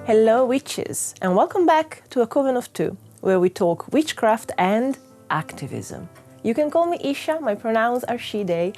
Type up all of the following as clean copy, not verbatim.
Hello witches, and welcome back to A Coven of Two, where we talk witchcraft and activism. You can call me Isha, my pronouns are she, they,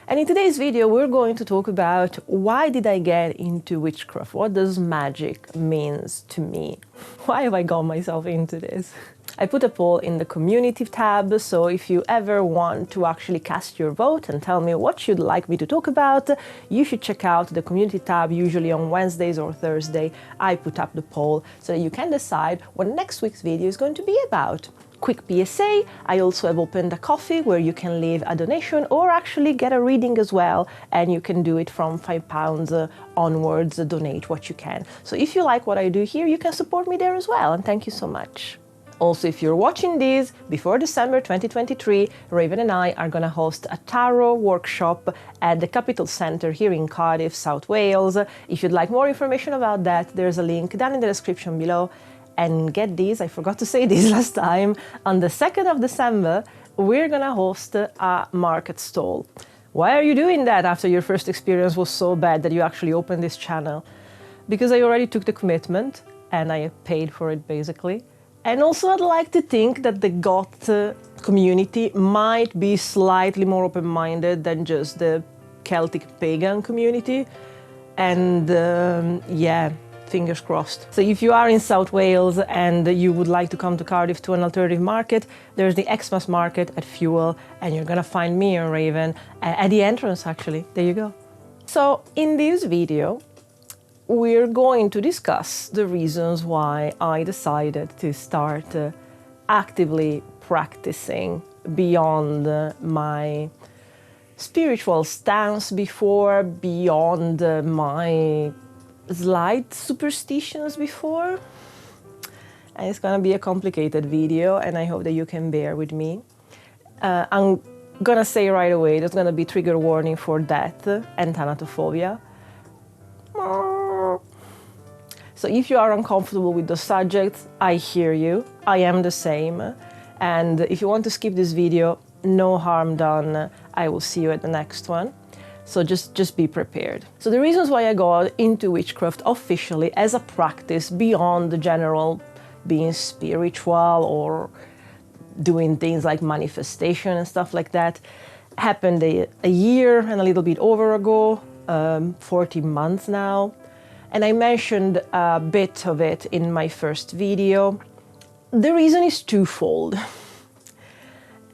and in today's video we're going to talk about why did I get into witchcraft, what does magic means to me, why have I got myself into this? I put a poll in the community tab, so if you ever want to actually cast your vote and tell me what you'd like me to talk about, you should check out the community tab. Usually on Wednesdays or Thursday, I put up the poll so that you can decide what next week's video is going to be about. Quick PSA, I also have opened a Ko-fi where you can leave a donation or actually get a reading as well, and you can do it from £5 onwards, donate what you can. So if you like what I do here, you can support me there as well, and thank you so much. Also, if you're watching this before December 2023, Raven and I are going to host a tarot workshop at the Capital Centre here in Cardiff, South Wales. If you'd like more information about that, there's a link down in the description below. And get this, I forgot to say this last time, on the 2nd of December, we're going to host a market stall. Why are you doing that after your first experience was so bad that you actually opened this channel? Because I already took the commitment and I paid for it basically. And also I'd like to think that the goth community might be slightly more open-minded than just the Celtic pagan community. And yeah, fingers crossed. So if you are in South Wales and you would like to come to Cardiff to an alternative market, there's the Xmas market at Fuel, and you're gonna find me and Raven at the entrance actually. There you go. So in this video, we're going to discuss the reasons why I decided to start actively practicing beyond my spiritual stance before, beyond my slight superstitions before. And it's gonna be a complicated video, and I hope that you can bear with me. I'm gonna say right away, there's gonna be trigger warning for death and thanatophobia. So if you are uncomfortable with those subjects, I hear you. I am the same. And if you want to skip this video, no harm done. I will see you at the next one. So just be prepared. So the reasons why I got into witchcraft officially as a practice beyond the general being spiritual or doing things like manifestation and stuff like that happened a year and a little bit over ago, 14 months now. And I mentioned a bit of it in my first video. The reason is twofold.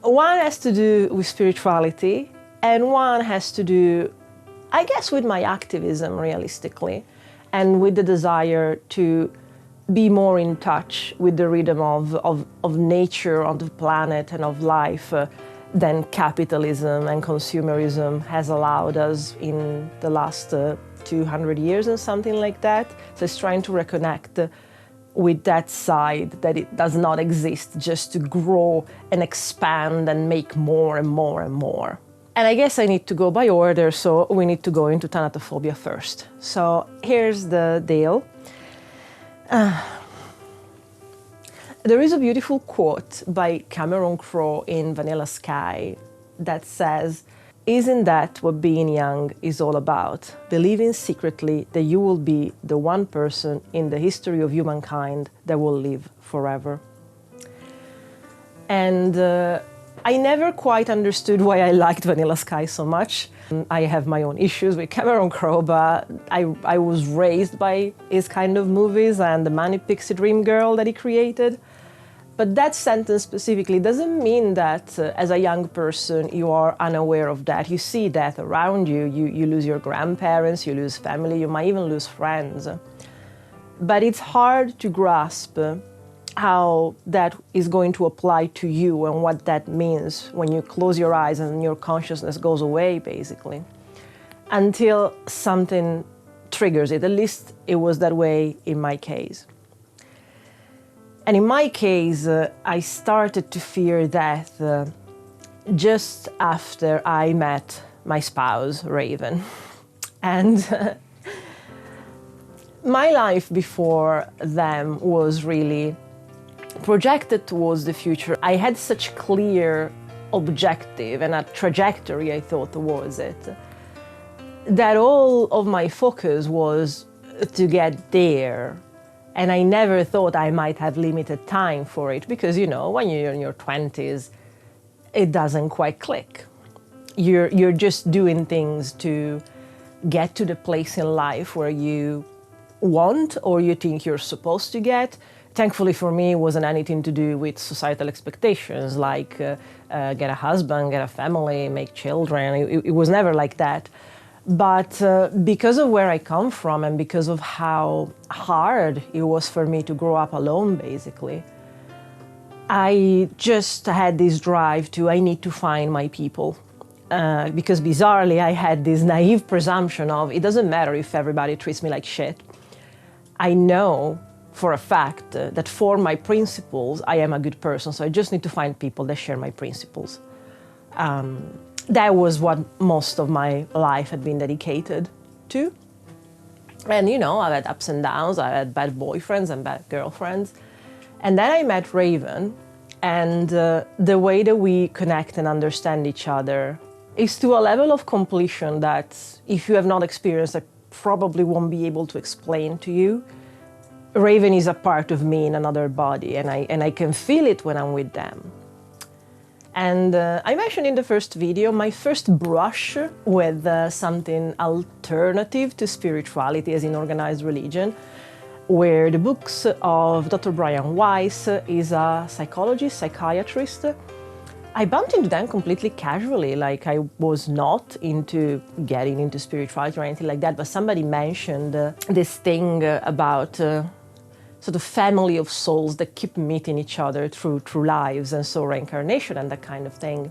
One has to do with spirituality, and one has to do, I guess, with my activism, realistically, and with the desire to be more in touch with the rhythm of nature, of the planet, and of life than capitalism and consumerism has allowed us in the last 200 years or something like that. So it's trying to reconnect with that side, that it does not exist just to grow and expand and make more and more and more. And I guess I need to go by order, so we need to go into thanatophobia first. So here's the deal. There is a beautiful quote by Cameron Crowe in Vanilla Sky that says, "Isn't that what being young is all about? Believing secretly that you will be the one person in the history of humankind that will live forever." And I never quite understood why I liked Vanilla Sky so much. I have my own issues with Cameron Crowe, but I was raised by his kind of movies and the Manic Pixie Dream Girl that he created. But that sentence specifically doesn't mean that as a young person you are unaware of that. You see death around you. You lose your grandparents, you lose family, you might even lose friends. But it's hard to grasp how that is going to apply to you and what that means when you close your eyes and your consciousness goes away, basically, until something triggers it. At least it was that way in my case. And in my case, I started to fear death just after I met my spouse, Raven. And my life before them was really projected towards the future. I had such clear objective and a trajectory, I thought, towards it, that all of my focus was to get there And I never thought I might have limited time for it because, you know, when you're in your 20s, it doesn't quite click. You're just doing things to get to the place in life where you want or you think you're supposed to get. Thankfully for me, it wasn't anything to do with societal expectations like get a husband, get a family, make children. It was never like that. But because of where I come from and because of how hard it was for me to grow up alone, basically, I just had this drive to, I need to find my people. Because bizarrely, I had this naive presumption of, it doesn't matter if everybody treats me like shit. I know for a fact that for my principles, I am a good person, so I just need to find people that share my principles. That was what most of my life had been dedicated to. And, you know, I've had ups and downs, I had bad boyfriends and bad girlfriends. And then I met Raven, and the way that we connect and understand each other is to a level of completion that if you have not experienced, I probably won't be able to explain to you. Raven is a part of me in another body, and I can feel it when I'm with them. And I mentioned in the first video my first brush with something alternative to spirituality as in organized religion, where the books of Dr. Brian Weiss is a psychologist, psychiatrist. I bumped into them completely casually, like I was not into getting into spirituality or anything like that, but somebody mentioned this thing about sort of family of souls that keep meeting each other through lives, and so reincarnation and that kind of thing.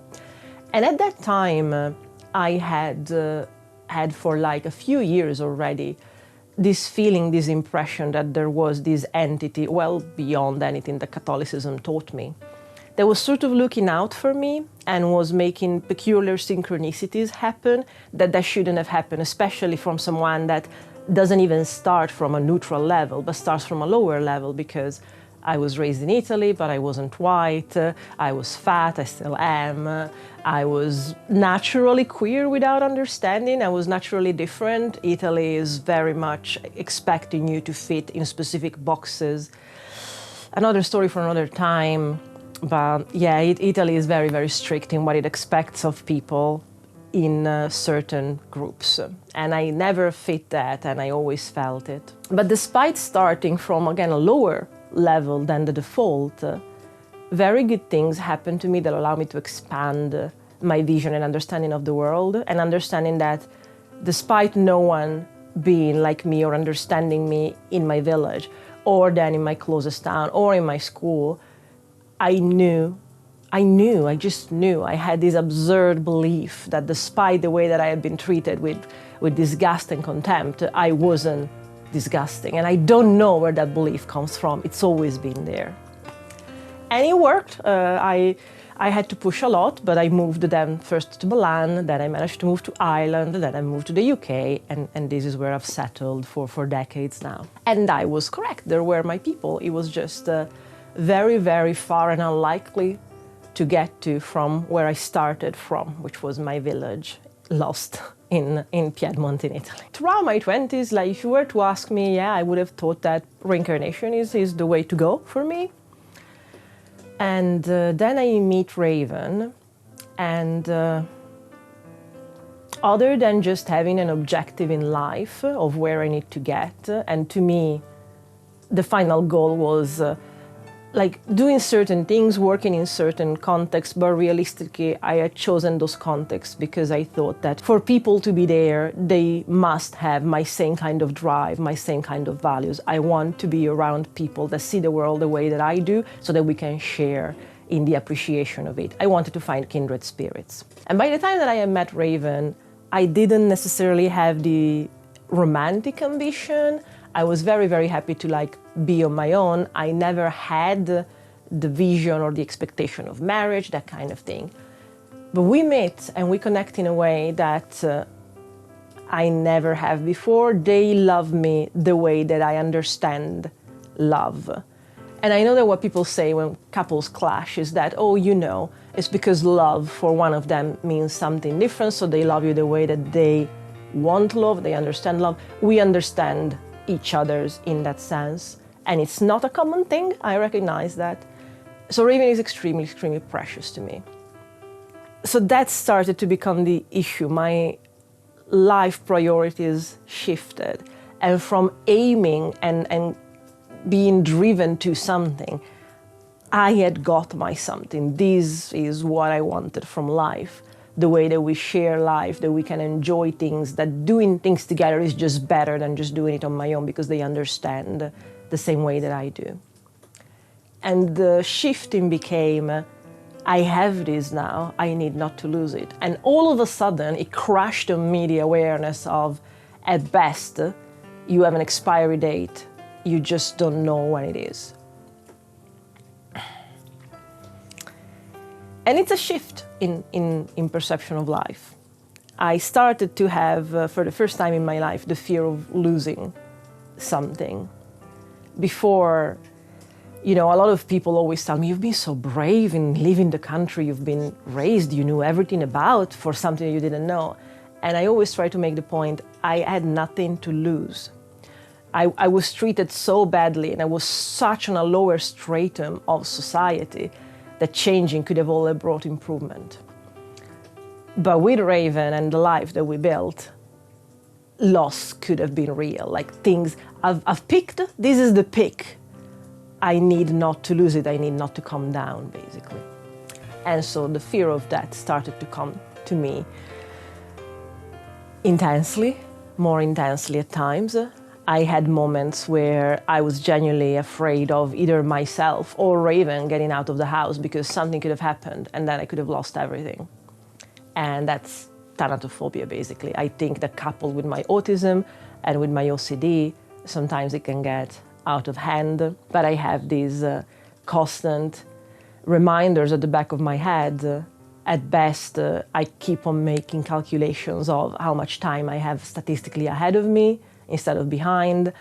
And at that time, I had for like a few years already this feeling, this impression that there was this entity well beyond anything that Catholicism taught me, that was sort of looking out for me and was making peculiar synchronicities happen that shouldn't have happened, especially from someone that doesn't even start from a neutral level, but starts from a lower level, because I was raised in Italy, but I wasn't white, I was fat, I still am, I was naturally queer without understanding, I was naturally different. Italy is very much expecting you to fit in specific boxes. Another story for another time, but yeah, Italy is very, very strict in what it expects of people in certain groups. And I never fit that, and I always felt it. But despite starting from, again, a lower level than the default, very good things happened to me that allow me to expand my vision and understanding of the world, and understanding that despite no one being like me or understanding me in my village, or then in my closest town, or in my school, I just knew. I had this absurd belief that despite the way that I had been treated with disgust and contempt, I wasn't disgusting. And I don't know where that belief comes from. It's always been there. And it worked. I had to push a lot, but I moved then first to Milan, then I managed to move to Ireland, then I moved to the UK, and this is where I've settled for decades now. And I was correct. There were my people. It was just very, very far and unlikely to get to from where I started from, which was my village, lost in Piedmont in Italy. Throughout my 20s, like if you were to ask me, yeah, I would have thought that reincarnation is the way to go for me. And then I meet Raven, and other than just having an objective in life of where I need to get, and to me, the final goal was like doing certain things, working in certain contexts, but realistically, I had chosen those contexts because I thought that for people to be there, they must have my same kind of drive, my same kind of values. I want to be around people that see the world the way that I do, so that we can share in the appreciation of it. I wanted to find kindred spirits. And by the time that I had met Raven, I didn't necessarily have the romantic ambition. I was very, very happy to like be on my own. I never had the vision or the expectation of marriage, that kind of thing. But we met and we connect in a way that I never have before. They love me the way that I understand love. And I know that what people say when couples clash is that, oh, you know, it's because love for one of them means something different, so they love you the way that they want love, they understand love. We understand each other's in that sense, And it's not a common thing, I recognize that. So Raven is extremely, extremely precious to me. So that started to become the issue. My life priorities shifted. And from aiming and being driven to something, I had got my something. This is what I wanted from life. The way that we share life, that we can enjoy things, that doing things together is just better than just doing it on my own because they understand the same way that I do. And the shifting became, I have this now, I need not to lose it. And all of a sudden, it crashed on me the awareness of, at best, you have an expiry date, you just don't know when it is. And it's a shift in perception of life. I started to have, for the first time in my life, the fear of losing something. Before, you know, a lot of people always tell me, you've been so brave in leaving the country you've been raised, you knew everything about for something you didn't know. And I always try to make the point, I had nothing to lose. I was treated so badly and I was such on a lower stratum of society that changing could have only brought improvement. But with Raven and the life that we built, loss could have been real. Like things I've picked, this is the pick. I need not to lose it, I need not to come down, basically. And so the fear of that started to come to me intensely, more intensely at times. I had moments where I was genuinely afraid of either myself or Raven getting out of the house because something could have happened and then I could have lost everything. And that's thanatophobia, basically. I think that coupled with my autism and with my OCD, sometimes it can get out of hand. But I have these constant reminders at the back of my head. At best, I keep on making calculations of how much time I have statistically ahead of me instead of behind.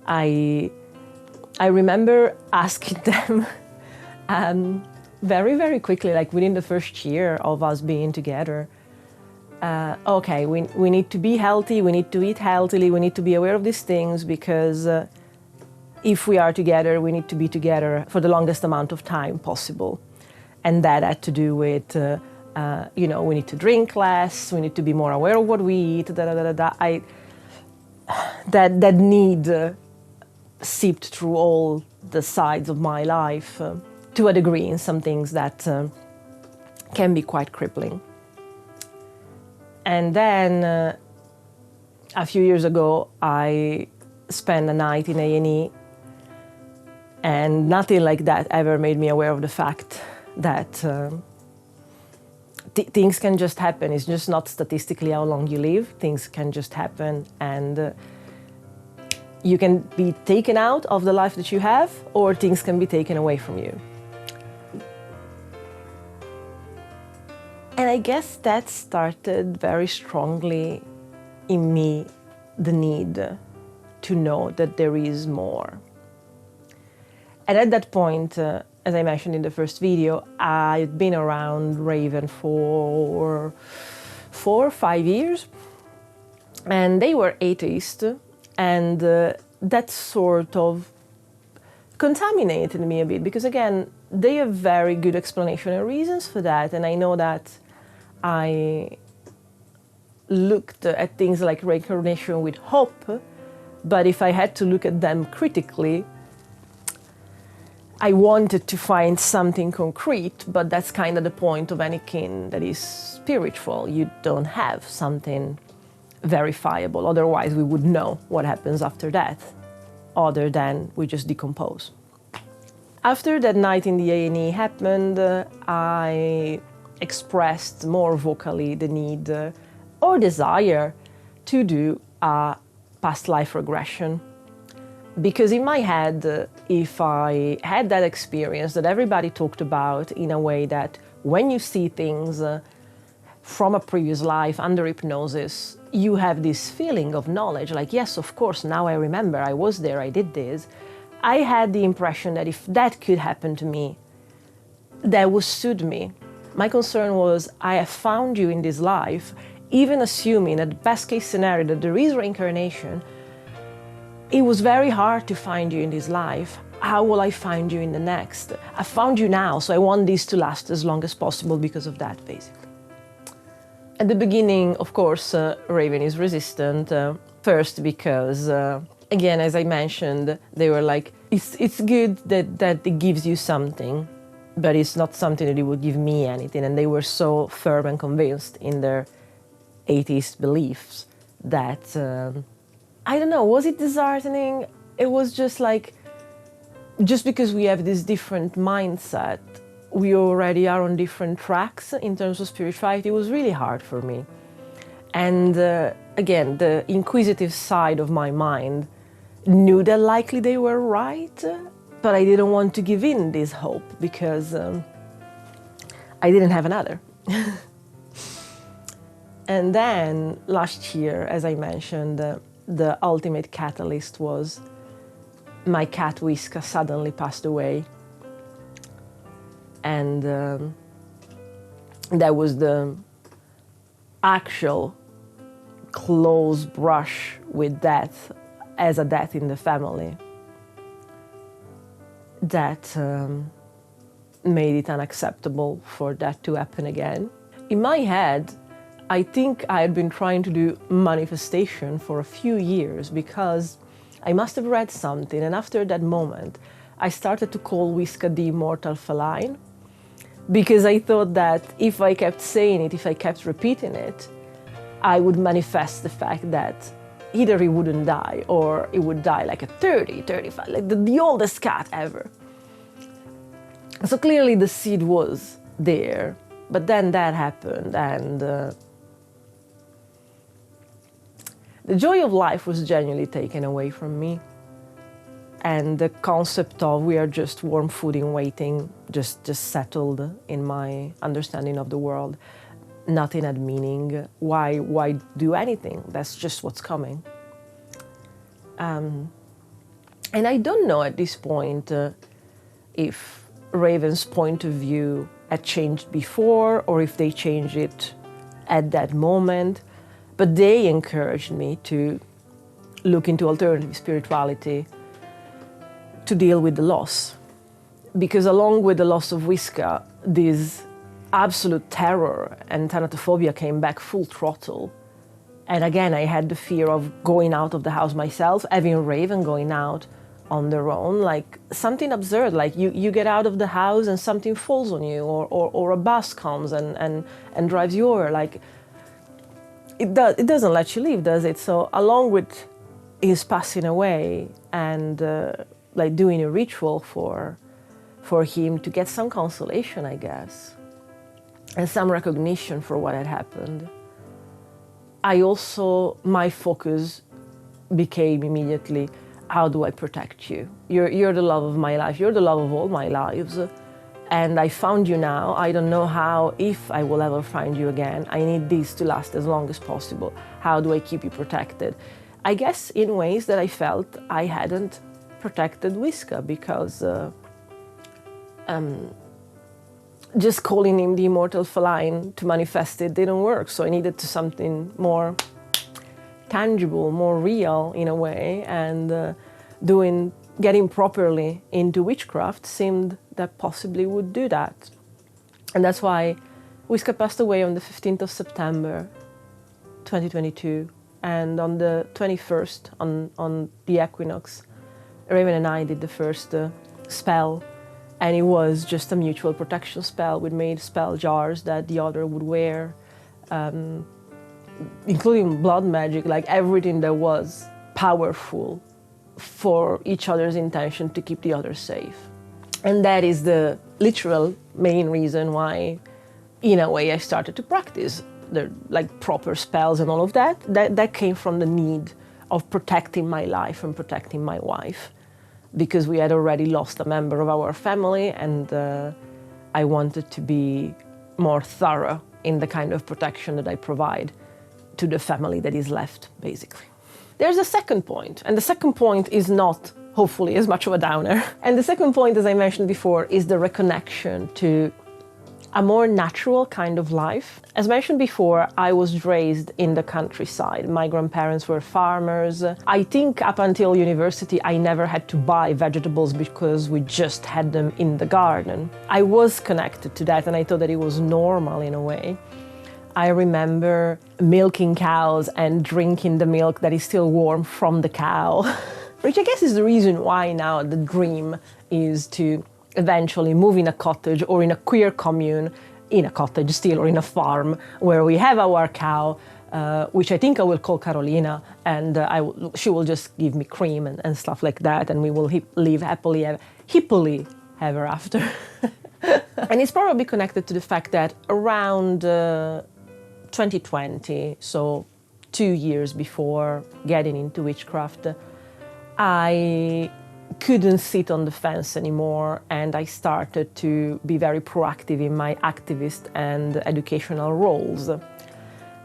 I remember asking them very, very quickly, like within the first year of us being together, okay, we need to be healthy, we need to eat healthily, we need to be aware of these things because if we are together, we need to be together for the longest amount of time possible. And that had to do with, you know, we need to drink less, we need to be more aware of what we eat, that need seeped through all the sides of my life to a degree in some things that can be quite crippling. And then a few years ago, I spent a night in A&E, and nothing like that ever made me aware of the fact that things can just happen. It's just not statistically how long you live. Things can just happen, and you can be taken out of the life that you have, or things can be taken away from you. And I guess that started very strongly in me, the need to know that there is more. And at that point, as I mentioned in the first video, I'd been around Raven for 4 or 5 years, and they were atheist, and that sort of contaminated me a bit, because again, they have very good explanation and reasons for that, and I know that I looked at things like reincarnation with hope, but if I had to look at them critically, I wanted to find something concrete, but that's kind of the point of anything that is spiritual. You don't have something verifiable, otherwise we would know what happens after death, other than we just decompose. After that night in the A&E happened, I expressed more vocally the need or desire to do a past life regression. Because in my head, if I had that experience that everybody talked about in a way that when you see things from a previous life under hypnosis, you have this feeling of knowledge, like, yes, of course, now I remember, I was there, I did this. I had the impression that if that could happen to me, that would suit me. My concern was, I have found you in this life, even assuming that the best case scenario that there is reincarnation, it was very hard to find you in this life. How will I find you in the next? I found you now, so I want this to last as long as possible because of that, basically. At the beginning, of course, Raven is resistant. First because, again, as I mentioned, they were like, it's good that it gives you something, but it's not something that it would give me anything. And they were so firm and convinced in their atheist beliefs that, I don't know, was it disheartening? It was just like, just because we have this different mindset, we already are on different tracks in terms of spirituality. It was really hard for me. And again, the inquisitive side of my mind knew that likely they were right, but I didn't want to give in this hope because I didn't have another. And then last year, as I mentioned, the ultimate catalyst was my cat Whiska suddenly passed away. And that was the actual close brush with death as a death in the family that made it unacceptable for that to happen again. In my head, I think I had been trying to do manifestation for a few years because I must have read something, and after that moment, I started to call Whiska the immortal feline, because I thought that if I kept saying it, if I kept repeating it, I would manifest the fact that either he wouldn't die or he would die like at 30, 35, like the oldest cat ever. So clearly the seed was there, but then that happened, and the joy of life was genuinely taken away from me. And the concept of we are just warm food in waiting just settled in my understanding of the world. Nothing had meaning. Why do anything? That's just what's coming. And I don't know at this point if Raven's point of view had changed before or if they changed it at that moment, but they encouraged me to look into alternative spirituality to deal with the loss. Because along with the loss of Whiska, this absolute terror and thanatophobia came back full throttle. And again, I had the fear of going out of the house myself, having Raven going out on their own, like something absurd, like you get out of the house and something falls on you, or a bus comes and drives you over. Like, it doesn't let you leave, does it? So along with his passing away and like doing a ritual for him to get some consolation, I guess, and some recognition for what had happened, I also, my focus became immediately, how do I protect you? You're the love of my life. You're the love of all my lives. And I found you now. I don't know how, if I will ever find you again. I need this to last as long as possible. How do I keep you protected? I guess in ways that I felt I hadn't protected Whiska, because just calling him the immortal feline to manifest it didn't work. So I needed to something more tangible, more real in a way, and getting properly into witchcraft seemed that possibly would do that. And that's why Whiska passed away on the 15th of September 2022, and on the 21st, on the equinox, Raven and I did the first spell, and it was just a mutual protection spell. We made spell jars that the other would wear, including blood magic, like everything that was powerful for each other's intention to keep the other safe. And that is the literal main reason why, in a way, I started to practice the proper spells and all of that. That came from the need of protecting my life and protecting my wife, because we had already lost a member of our family, and I wanted to be more thorough in the kind of protection that I provide to the family that is left, basically. There's a second point, and the second point is not, hopefully, as much of a downer. And the second point, as I mentioned before, is the reconnection to a more natural kind of life. As mentioned before, I was raised in the countryside. My grandparents were farmers. I think up until university, I never had to buy vegetables because we just had them in the garden. I was connected to that, and I thought that it was normal in a way. I remember milking cows and drinking the milk that is still warm from the cow, which I guess is the reason why now the dream is to eventually move in a cottage or in a queer commune, in a cottage still or in a farm, where we have our cow, which I think I will call Carolina, and she will just give me cream and stuff like that, and we will live happily ever after. And it's probably connected to the fact that around 2020, so 2 years before getting into witchcraft, I couldn't sit on the fence anymore, and I started to be very proactive in my activist and educational roles.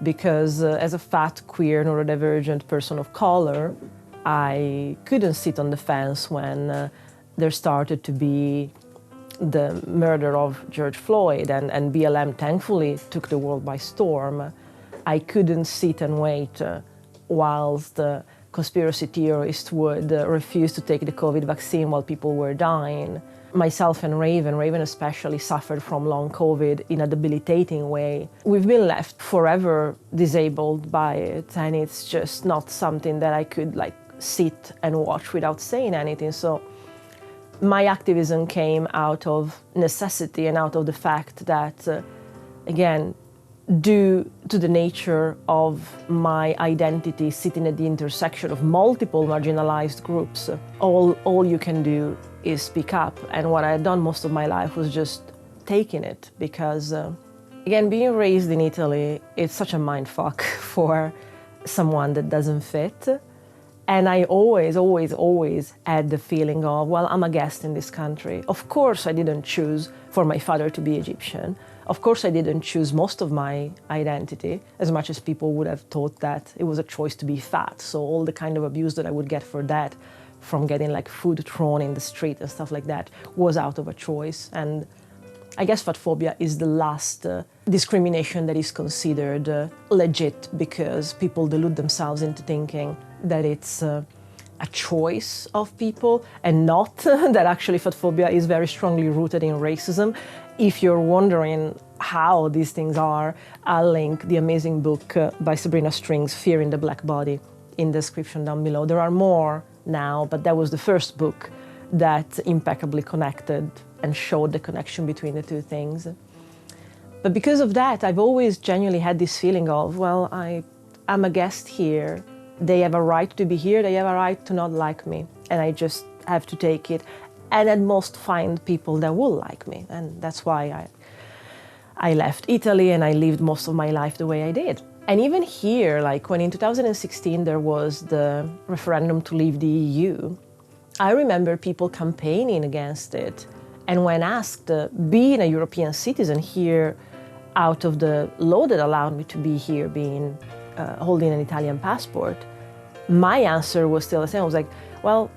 Because as a fat, queer, neurodivergent person of color, I couldn't sit on the fence when there started to be the murder of George Floyd, and BLM thankfully took the world by storm. I couldn't sit and wait whilst the conspiracy theorists would refuse to take the COVID vaccine while people were dying. Myself and Raven especially, suffered from long COVID in a debilitating way. We've been left forever disabled by it, and it's just not something that I could sit and watch without saying anything. So my activism came out of necessity and out of the fact that, again, due to the nature of my identity sitting at the intersection of multiple marginalized groups, all you can do is speak up. And what I had done most of my life was just taking it, because, again, being raised in Italy, it's such a mindfuck for someone that doesn't fit. And I always had the feeling of, well, I'm a guest in this country. Of course, I didn't choose for my father to be Egyptian. Of course, I didn't choose most of my identity, as much as people would have thought that it was a choice to be fat. So all the kind of abuse that I would get for that, from getting food thrown in the street and stuff like that, was out of a choice. And I guess fatphobia is the last discrimination that is considered legit, because people delude themselves into thinking that it's a choice of people, and not that actually fatphobia is very strongly rooted in racism. If you're wondering how these things are, I'll link the amazing book by Sabrina Strings, Fear in the Black Body, in the description down below. There are more now, but that was the first book that impeccably connected and showed the connection between the two things. But because of that, I've always genuinely had this feeling of, well, I'm a guest here. They have a right to be here. They have a right to not like me. And I just have to take it, and at most find people that will like me. And that's why I left Italy, and I lived most of my life the way I did. And even here, when in 2016 there was the referendum to leave the EU, I remember people campaigning against it. And when asked, being a European citizen here, out of the law that allowed me to be here, being holding an Italian passport, my answer was still the same. I was like, well,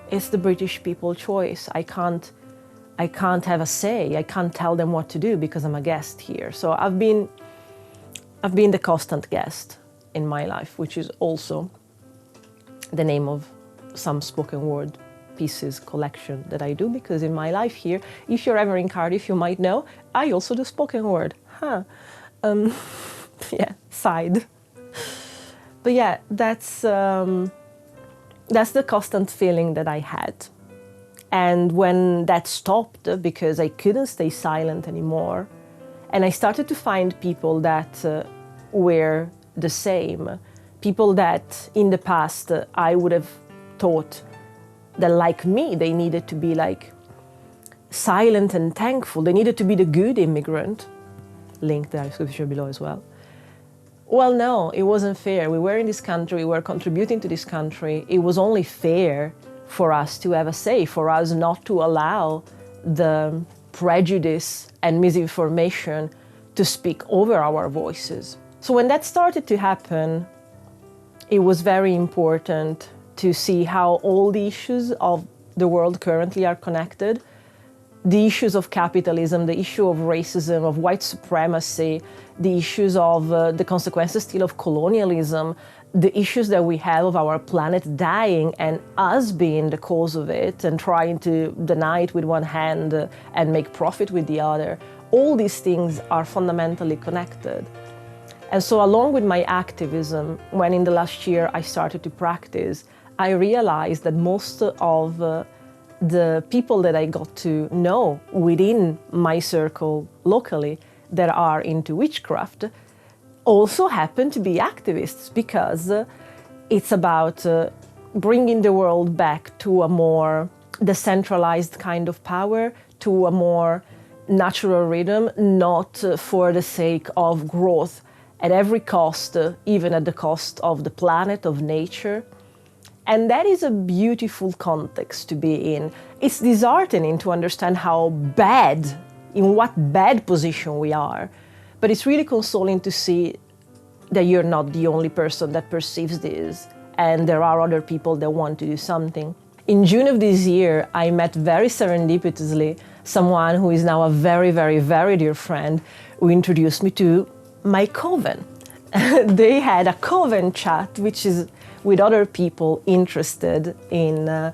it's the British people's choice. I can't have a say. I can't tell them what to do because I'm a guest here. So I've been the constant guest in my life, which is also the name of some spoken word pieces collection that I do, because in my life here, if you're ever in Cardiff, you might know, I also do spoken word. Yeah, side. But yeah, that's the constant feeling that I had. And when that stopped, because I couldn't stay silent anymore, and I started to find people that were the same, people that in the past I would have thought that, like me, they needed to be silent and thankful. They needed to be the good immigrant. Link the description below as well. Well, no, it wasn't fair. We were in this country, we were contributing to this country. It was only fair for us to have a say, for us not to allow the prejudice and misinformation to speak over our voices. So when that started to happen, it was very important to see how all the issues of the world currently are connected. the issues of capitalism, the issue of racism, of white supremacy, the issues of the consequences still of colonialism, the issues that we have of our planet dying and us being the cause of it and trying to deny it with one hand and make profit with the other. All these things are fundamentally connected. And so along with my activism, when in the last year I started to practice, I realized that most of the people that I got to know within my circle locally that are into witchcraft also happen to be activists, because it's about bringing the world back to a more decentralized kind of power, to a more natural rhythm, not for the sake of growth at every cost, even at the cost of the planet, of nature. And that is a beautiful context to be in. It's disheartening to understand how bad, in what bad position we are. But it's really consoling to see that you're not the only person that perceives this, and there are other people that want to do something. In June of this year, I met very serendipitously someone who is now a very, very, very dear friend, who introduced me to my coven. They had a coven chat, which is with other people interested in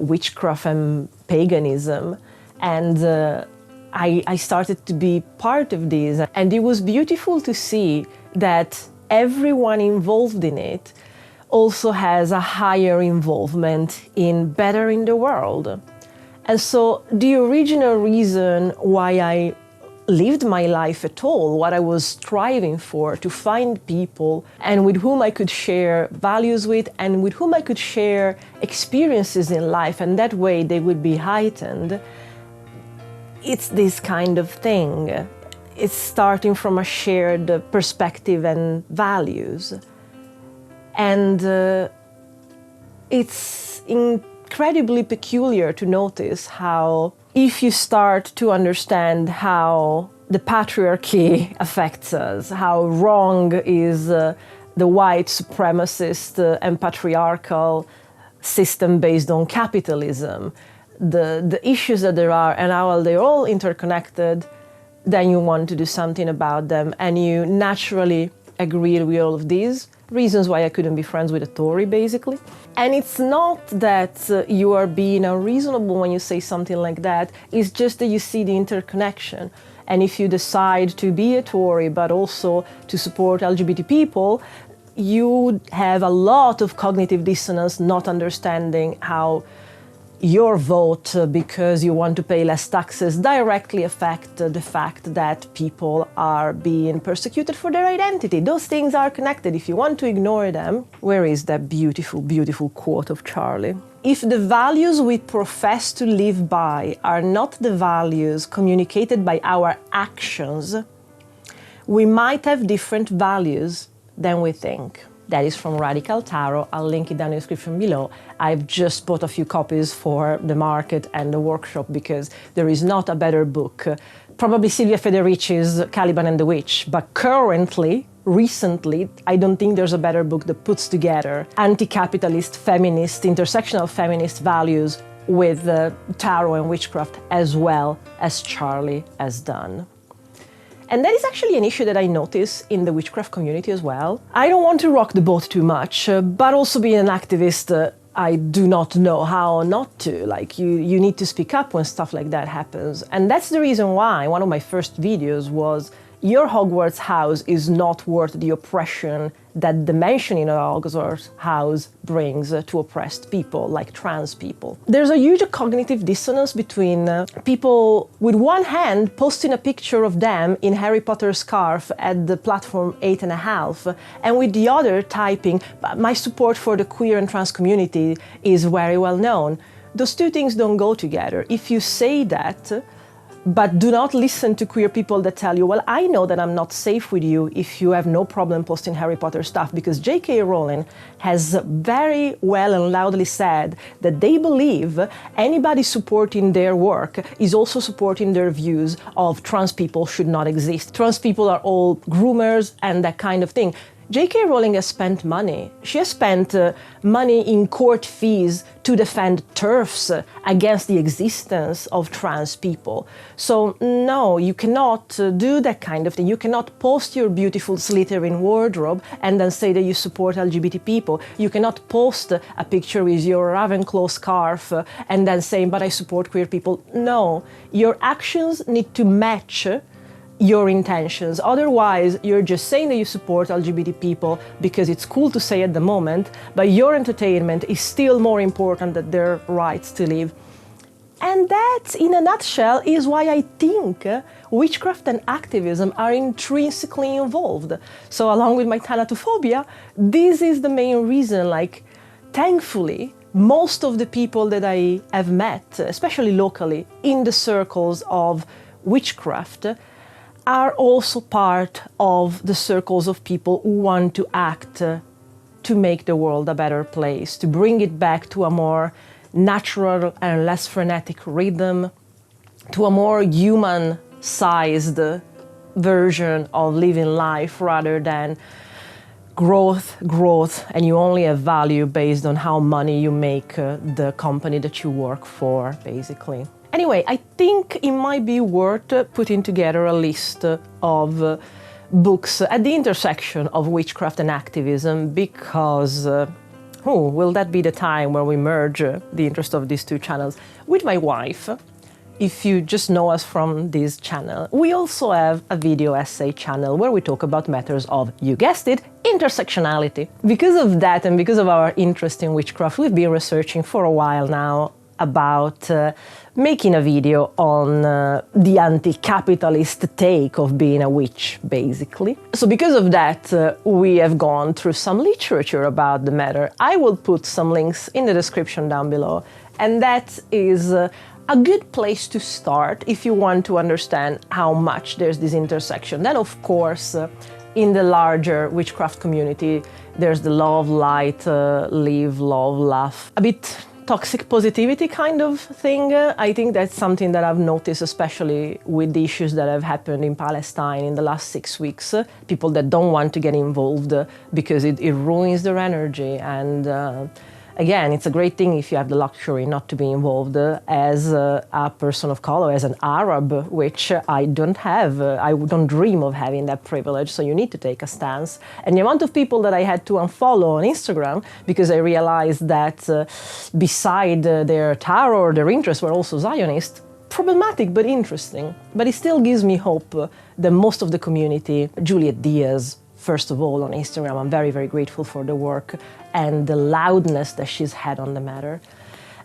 witchcraft and paganism. And I started to be part of this. And it was beautiful to see that everyone involved in it also has a higher involvement in bettering the world. And so the original reason why I lived my life at all, what I was striving for, to find people and with whom I could share values with and with whom I could share experiences in life, and that way they would be heightened. It's this kind of thing. It's starting from a shared perspective and values. And it's incredibly peculiar to notice how, if you start to understand how the patriarchy affects us, how wrong is the white supremacist and patriarchal system based on capitalism, the issues that there are and how they're all interconnected, then you want to do something about them, and you naturally agree with all of these reasons why I couldn't be friends with a Tory, basically. And it's not that you are being unreasonable when you say something like that, it's just that you see the interconnection. And if you decide to be a Tory but also to support LGBT people, you have a lot of cognitive dissonance, not understanding how your vote, because you want to pay less taxes, directly affect the fact that people are being persecuted for their identity. Those things are connected. If you want to ignore them, where is that beautiful, beautiful quote of Charlie? If the values we profess to live by are not the values communicated by our actions, we might have different values than we think. That is from Radical Tarot. I'll link it down in the description below. I've just bought a few copies for the market and the workshop because there is not a better book. Probably Silvia Federici's Caliban and the Witch, but currently, recently, I don't think there's a better book that puts together anti-capitalist, feminist, intersectional feminist values with tarot and witchcraft as well as Charlie has done. And that is actually an issue that I notice in the witchcraft community as well. I don't want to rock the boat too much, but also being an activist, I do not know how not to. Like, you need to speak up when stuff like that happens. And that's the reason why one of my first videos was, your Hogwarts house is not worth the oppression that the mentioning of Hogwarts house brings to oppressed people, like trans people. There's a huge cognitive dissonance between people with one hand posting a picture of them in Harry Potter scarf at the platform 8.5, and with the other typing, my support for the queer and trans community is very well known. Those two things don't go together. If you say that, but do not listen to queer people that tell you, well, I know that I'm not safe with you if you have no problem posting Harry Potter stuff, because J.K. Rowling has very well and loudly said that they believe anybody supporting their work is also supporting their views of trans people should not exist. Trans people are all groomers and that kind of thing. J.K. Rowling has spent money. She has spent money in court fees to defend TERFs against the existence of trans people. So no, you cannot do that kind of thing. You cannot post your beautiful Slytherin wardrobe and then say that you support LGBT people. You cannot post a picture with your Ravenclaw scarf and then saying, but I support queer people. No, your actions need to match your intentions. Otherwise, you're just saying that you support LGBT people because it's cool to say at the moment, but your entertainment is still more important than their rights to live. And that, in a nutshell, is why I think witchcraft and activism are intrinsically involved. So along with my thanatophobia, this is the main reason. Like, thankfully, most of the people that I have met, especially locally, in the circles of witchcraft, are also part of the circles of people who want to act to make the world a better place, to bring it back to a more natural and less frenetic rhythm, to a more human-sized version of living life rather than growth, and you only have value based on how money you make the company that you work for, basically. Anyway, I think it might be worth putting together a list of books at the intersection of witchcraft and activism because, will that be the time where we merge the interest of these two channels? With my wife, if you just know us from this channel, we also have a video essay channel where we talk about matters of, you guessed it, intersectionality. Because of that and because of our interest in witchcraft, we've been researching for a while now about making a video on the anti-capitalist take of being a witch, basically. So because of that, we have gone through some literature about the matter. I will put some links in the description down below, and that is a good place to start if you want to understand how much there's this intersection. Then, of course, in the larger witchcraft community, there's the love, light, live, love, laugh, a bit toxic positivity kind of thing. I think that's something that I've noticed, especially with the issues that have happened in Palestine in the last 6 weeks. People that don't want to get involved because it ruins their energy. And again, it's a great thing if you have the luxury not to be involved as a person of color, as an Arab, which I don't have. I don't dream of having that privilege, so you need to take a stance. And the amount of people that I had to unfollow on Instagram because I realized that beside their tarot or their interests were also Zionist, problematic but interesting. But it still gives me hope that most of the community, Juliet Diaz, first of all, on Instagram, I'm very, very grateful for the work and the loudness that she's had on the matter.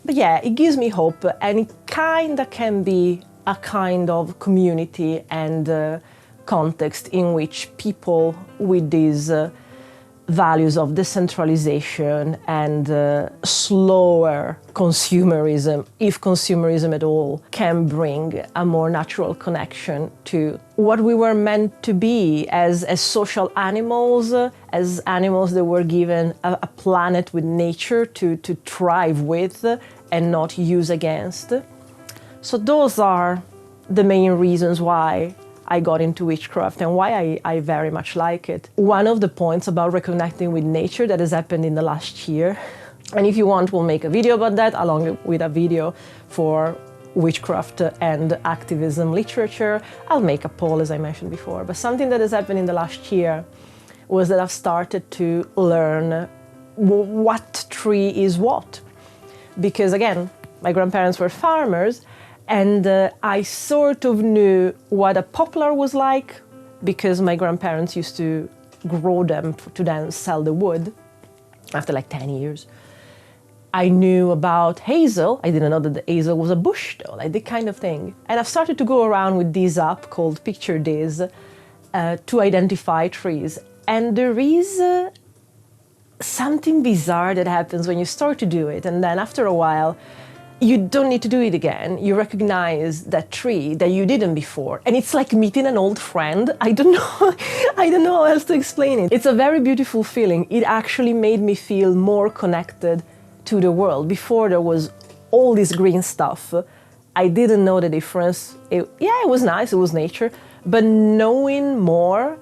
But yeah, it gives me hope, and it kinda can be a kind of community and context in which people with these values of decentralization and slower consumerism, if consumerism at all, can bring a more natural connection to what we were meant to be as social animals, as animals that were given a planet with nature to thrive with and not use against. So those are the main reasons why I got into witchcraft and why I very much like it. One of the points about reconnecting with nature that has happened in the last year, and if you want, we'll make a video about that along with a video for witchcraft and activism literature. I'll make a poll, as I mentioned before. But something that has happened in the last year was that I've started to learn what tree is what. Because again, my grandparents were farmers, and I sort of knew what a poplar was like because my grandparents used to grow them to then sell the wood after like 10 years. I knew about hazel. I didn't know that the hazel was a bush though, like that kind of thing. And I've started to go around with this app called Picture This to identify trees. And there is something bizarre that happens when you start to do it, and then after a while, you don't need to do it again. You recognize that tree that you didn't before. And it's like meeting an old friend. I don't know how else to explain it. It's a very beautiful feeling. It actually made me feel more connected to the world. Before there was all this green stuff. I didn't know the difference. It was nice, it was nature. But knowing more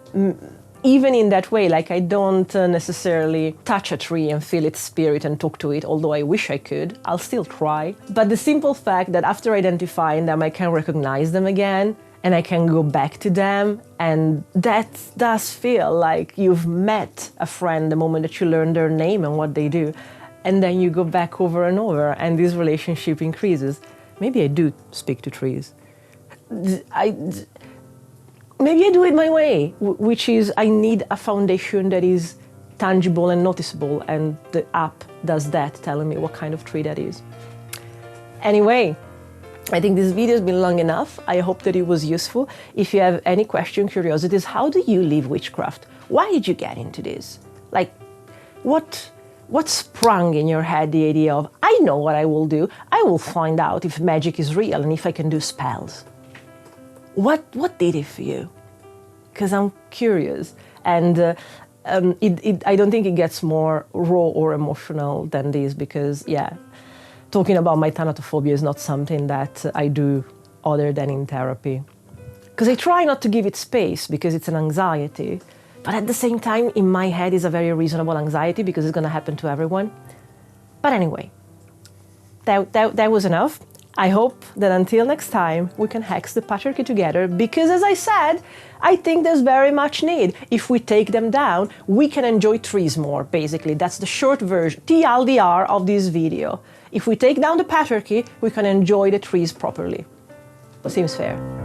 even in that way, like I don't necessarily touch a tree and feel its spirit and talk to it, although I wish I could. I'll still try. But the simple fact that after identifying them, I can recognize them again and I can go back to them, and that does feel like you've met a friend the moment that you learn their name and what they do. And then you go back over and over and this relationship increases. Maybe I do speak to trees. Maybe I do it my way, which is I need a foundation that is tangible and noticeable, and the app does that, telling me what kind of tree that is. Anyway, I think this video has been long enough. I hope that it was useful. If you have any question, curiosities, how do you live witchcraft? Why did you get into this? Like, what sprung in your head the idea of, I know what I will do. I will find out if magic is real and if I can do spells. What did it for you? Because I'm curious, and I don't think it gets more raw or emotional than this, because talking about my thanatophobia is not something that I do other than in therapy. Because I try not to give it space because it's an anxiety, but at the same time in my head it's a very reasonable anxiety because it's going to happen to everyone. But anyway, that was enough. I hope that until next time we can hex the patriarchy together, because as I said, I think there's very much need. If we take them down, we can enjoy trees more, basically. That's the short version, TLDR of this video. If we take down the patriarchy, we can enjoy the trees properly. Seems fair.